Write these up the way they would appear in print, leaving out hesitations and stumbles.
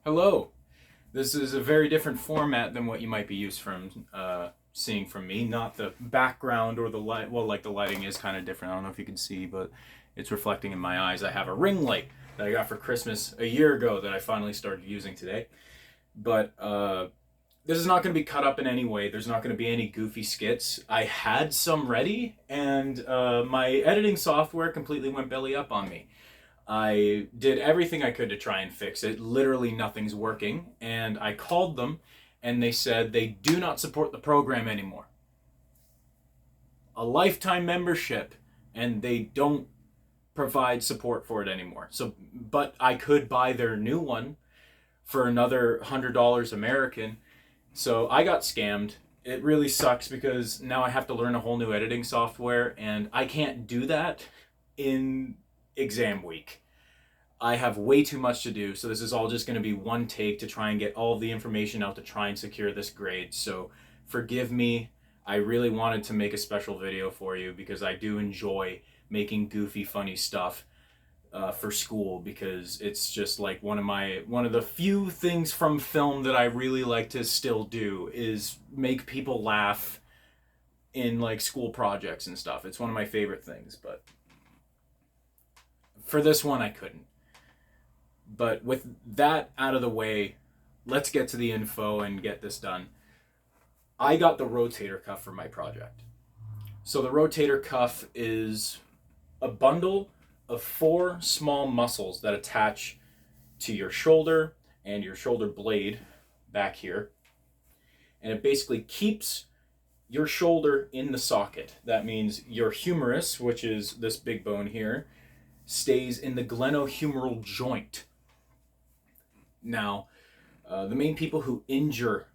Hello. This is a very different format than what you might be used from seeing from me. Not the background or the light. Well, like the lighting is kind of different. I don't know if you can see, but it's reflecting in my eyes. I have a ring light that I got for Christmas a year ago that I finally started using today. But this is not going to be cut up in any way. There's not going to be any goofy skits. I had some ready, and my editing software completely went belly up on me. I did everything I could to try and fix it. Literally nothing's working. And I called them and they said they do not support the program anymore. A lifetime membership, and they don't provide support for it anymore. So, but I could buy their new one for another $100 American. So I got scammed. It really sucks because now I have to learn a whole new editing software, and I can't do that in exam week. I have way too much to do, so this is all just going to be one take to try and get all of the information out to try and secure this grade. So forgive me. I really wanted to make a special video for you because I do enjoy making goofy, funny stuff for school, because it's just like one of the few things from film that I really like to still do is make people laugh in like school projects and stuff. It's one of my favorite things, but for this one I couldn't. But with that out of the way, let's get to the info and get this done. I got the rotator cuff for my project. So the rotator cuff is a bundle of four small muscles that attach to your shoulder and your shoulder blade back here. And it basically keeps your shoulder in the socket. That means your humerus, which is this big bone here, stays in the glenohumeral joint. Now, the main people who injure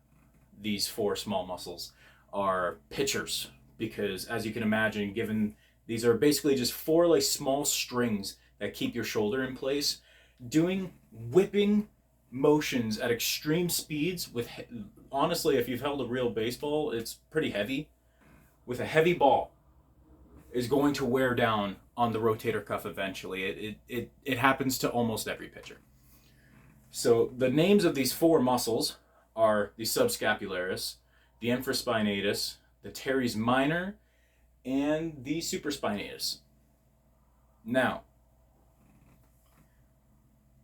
these four small muscles are pitchers, because as you can imagine, given these are basically just four like small strings that keep your shoulder in place, doing whipping motions at extreme speeds with, honestly, if you've held a real baseball, it's pretty heavy. With a heavy ball is going to wear down on the rotator cuff eventually. It happens to almost every pitcher. So the names of these four muscles are the subscapularis, the infraspinatus, the teres minor, and the supraspinatus. Now,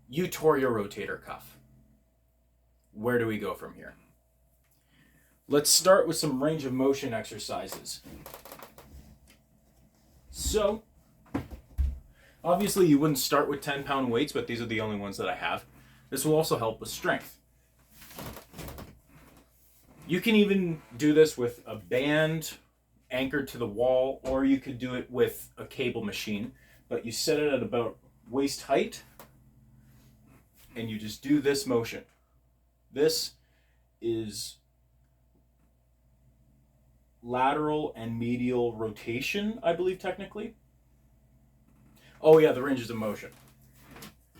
you tore your rotator cuff. Where do we go from here? Let's start with some range of motion exercises. So, obviously you wouldn't start with 10-pound weights, but these are the only ones that I have. This will also help with strength. You can even do this with a band anchored to the wall, or you could do it with a cable machine, but you set it at about waist height and you just do this motion. This is lateral and medial rotation, I believe technically. Oh yeah, the ranges of motion.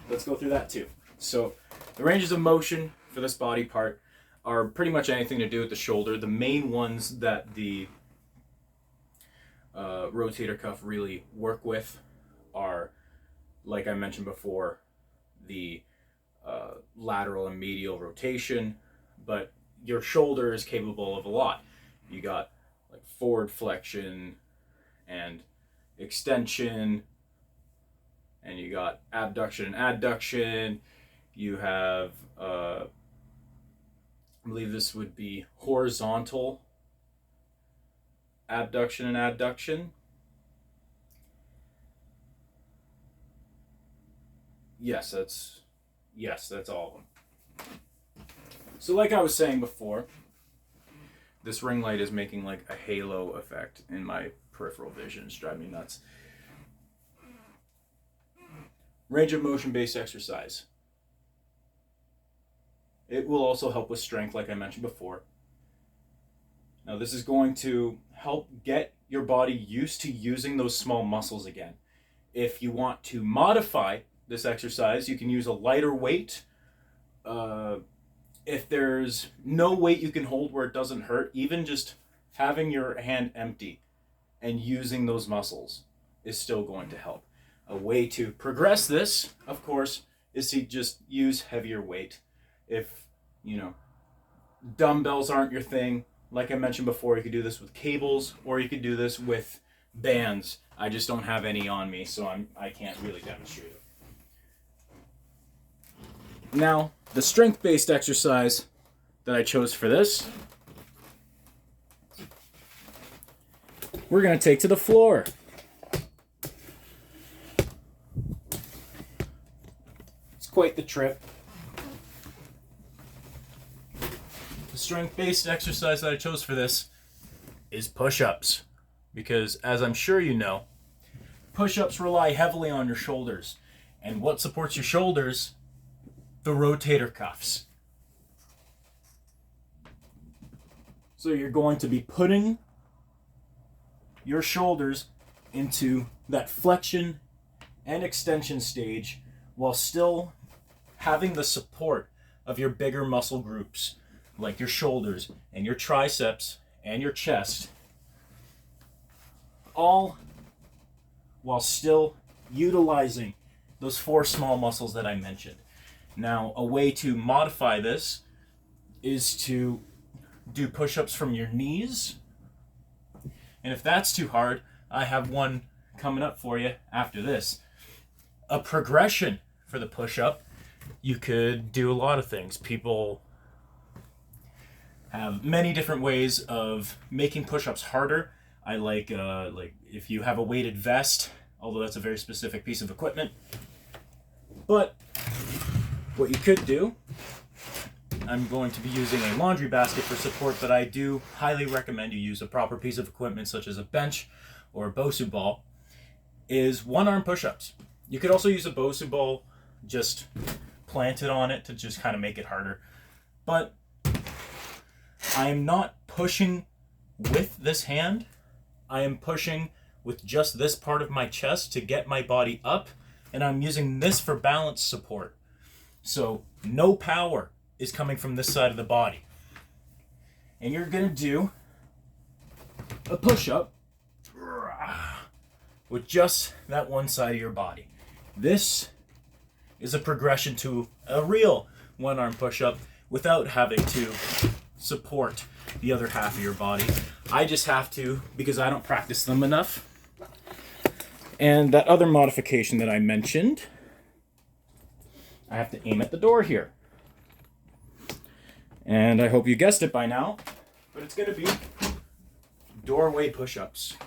Let's go through that too. So the ranges of motion for this body part are pretty much anything to do with the shoulder. The main ones that the rotator cuff really work with are, like I mentioned before, the lateral and medial rotation, but your shoulder is capable of a lot. You got like forward flexion and extension, and you got abduction and adduction. You have, I believe this would be horizontal abduction and adduction. Yes, that's all of them. So like I was saying before, this ring light is making like a halo effect in my peripheral vision. It's driving me nuts. Range of motion based exercise. It will also help with strength, like I mentioned before. Now, this is going to help get your body used to using those small muscles again. If you want to modify this exercise, you can use a lighter weight. If there's no weight you can hold where it doesn't hurt, even just having your hand empty and using those muscles is still going to help. A way to progress this, of course, is to just use heavier weight. If, you know, dumbbells aren't your thing, like I mentioned before, you could do this with cables, or you could do this with bands. I just don't have any on me, so I can't really demonstrate it. Now, the strength-based exercise that I chose for this, we're going to take to the floor. It's quite the trip. The strength-based exercise that I chose for this is push-ups. Because, as I'm sure you know, push-ups rely heavily on your shoulders. And what supports your shoulders? The rotator cuffs. So you're going to be putting your shoulders into that flexion and extension stage while still having the support of your bigger muscle groups, like your shoulders and your triceps and your chest, all while still utilizing those 4 small muscles that I mentioned. Now, a way to modify this is to do push-ups from your knees. And if that's too hard, I have one coming up for you after this. A progression for the push-up. You could do a lot of things. People have many different ways of making push-ups harder. I like if you have a weighted vest, although that's a very specific piece of equipment. But what you could do, I'm going to be using a laundry basket for support, but I do highly recommend you use a proper piece of equipment such as a bench or a Bosu ball, is 1-arm push-ups. You could also use a Bosu ball just planted on it to just kind of make it harder. But I am not pushing with this hand. I am pushing with just this part of my chest to get my body up, and I'm using this for balance support. So no power is coming from this side of the body. And you're going to do a push-up with just that one side of your body. This is a progression to a real 1-arm push-up without having to support the other half of your body. I just have to because I don't practice them enough. And that other modification that I mentioned, I have to aim at the door here. And I hope you guessed it by now, but it's going to be doorway push-ups.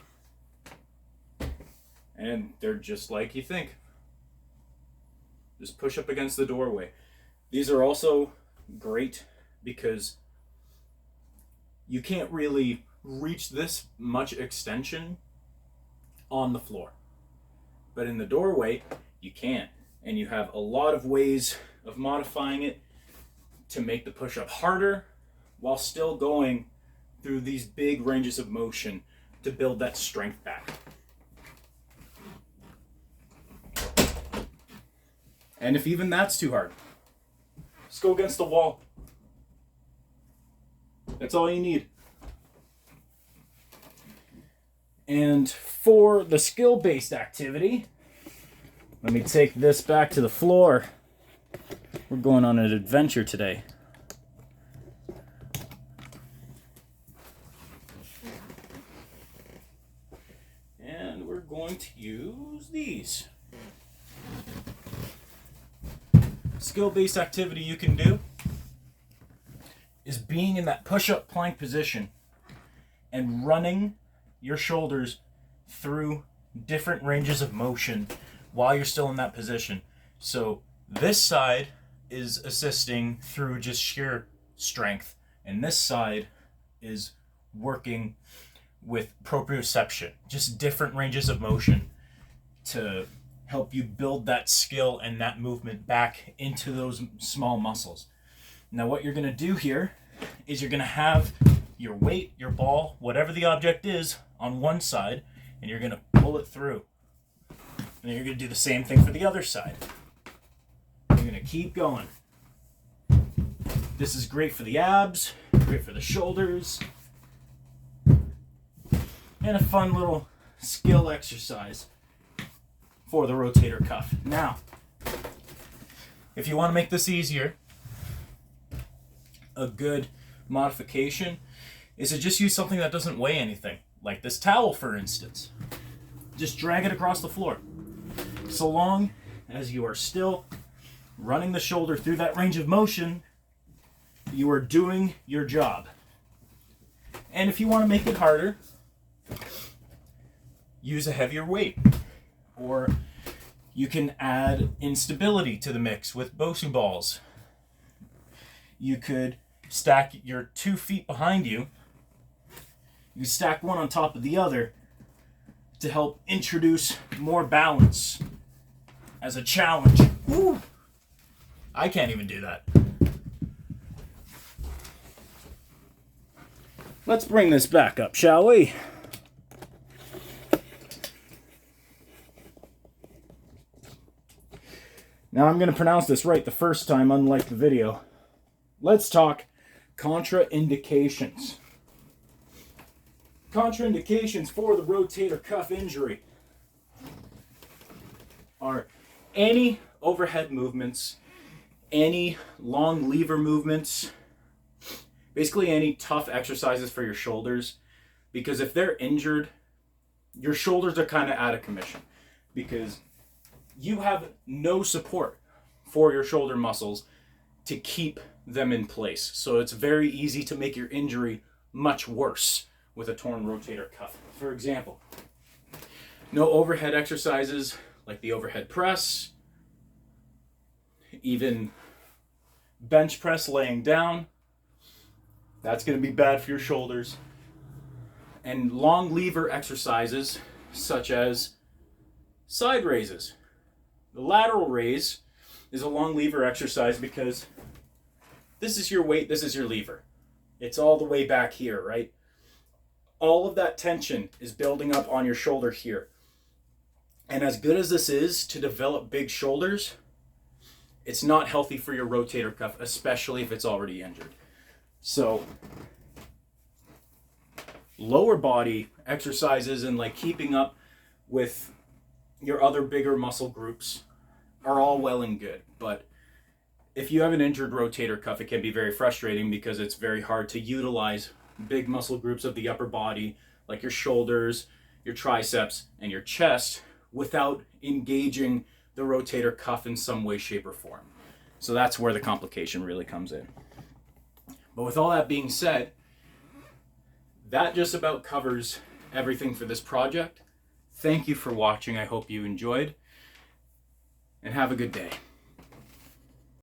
And they're just like you think. Just push up against the doorway. These are also great because you can't really reach this much extension on the floor. But in the doorway, you can. And you have a lot of ways of modifying it to make the push-up harder while still going through these big ranges of motion to build that strength back. And if even that's too hard, just go against the wall. That's all you need. And for the skill-based activity, let me take this back to the floor. We're going on an adventure today. And we're going to use these. Skill-based activity you can do is being in that push-up plank position and running your shoulders through different ranges of motion while you're still in that position. So this side is assisting through just sheer strength, and this side is working with proprioception, just different ranges of motion to help you build that skill and that movement back into those small muscles. Now what you're going to do here is you're going to have your weight, your ball, whatever the object is, on one side, and you're going to pull it through. And you're going to do the same thing for the other side. You're going to keep going. This is great for the abs, great for the shoulders, and a fun little skill exercise for the rotator cuff. Now, if you want to make this easier, a good modification is to just use something that doesn't weigh anything, like this towel, for instance. Just drag it across the floor. So long as you are still running the shoulder through that range of motion, you are doing your job. And if you want to make it harder, use a heavier weight. Or you can add instability to the mix with Bosu balls. You could stack your 2 feet behind you. You stack one on top of the other to help introduce more balance as a challenge. Ooh, I can't even do that. Let's bring this back up, shall we? Now I'm going to pronounce this right the first time, unlike the video. Let's talk contraindications. Contraindications for the rotator cuff injury are any overhead movements, any long lever movements, basically any tough exercises for your shoulders, because if they're injured, your shoulders are kind of out of commission because you have no support for your shoulder muscles to keep them in place. So it's very easy to make your injury much worse with a torn rotator cuff. For example, no overhead exercises like the overhead press, even bench press laying down. That's going to be bad for your shoulders. And long lever exercises such as side raises. The lateral raise is a long lever exercise because this is your weight, this is your lever. It's all the way back here, right? All of that tension is building up on your shoulder here. And as good as this is to develop big shoulders, it's not healthy for your rotator cuff, especially if it's already injured. So lower body exercises and like keeping up with your other bigger muscle groups are all well and good. But if you have an injured rotator cuff, it can be very frustrating because it's very hard to utilize big muscle groups of the upper body, like your shoulders, your triceps, and your chest, without engaging the rotator cuff in some way, shape, or form. So that's where the complication really comes in. But with all that being said, that just about covers everything for this project. Thank you for watching. I hope you enjoyed, and have a good day.